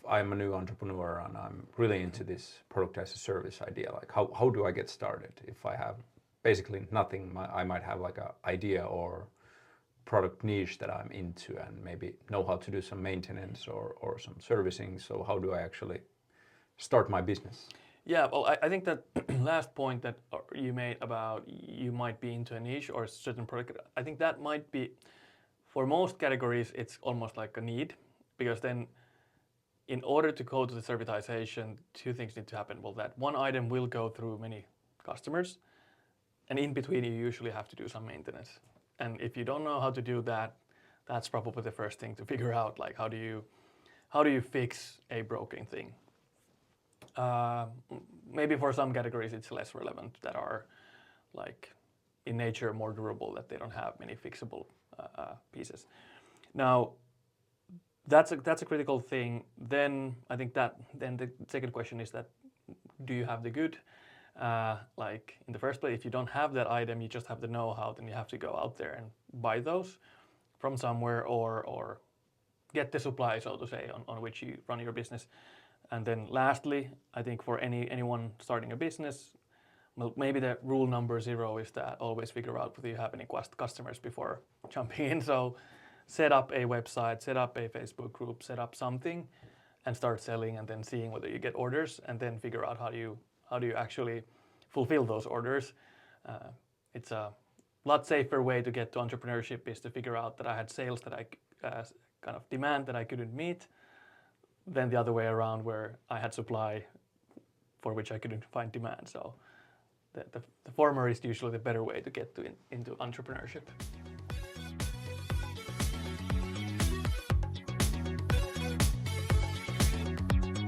I'm a new entrepreneur and I'm really into this product as a service idea, like how do I get started? If I have basically nothing, I might have like an idea or product niche that I'm into and maybe know how to do some maintenance or some servicing. So how do I actually start my business? Yeah, well, I think that last point that you made about you might be into a niche or a certain product, I think that might be, for most categories, it's almost like a need, because then in order to go to the servitization, two things need to happen. Well, that one item will go through many customers, and in between you usually have to do some maintenance. And if you don't know how to do that, that's probably the first thing to figure out, like how do you fix a broken thing? Maybe for some categories it's less relevant, that are like in nature more durable, that they don't have many fixable pieces. Now that's a critical thing. Then I think that then the second question is that, do you have the good, like in the first place? If you don't have that item, you just have the know-how, then you have to go out there and buy those from somewhere, or get the supply, so to say, on which you run your business. And then lastly, I think for anyone starting a business, well, maybe the rule number 0 is that always figure out whether you have any customers before jumping in. So set up a website, set up a Facebook group, set up something, and start selling, and then seeing whether you get orders, and then figure out how do you actually fulfill those orders. It's a lot safer way to get to entrepreneurship is to figure out that I had sales that I kind of demand that I couldn't meet, than the other way around, where I had supply for which I couldn't find demand. So the former is usually the better way to get into entrepreneurship.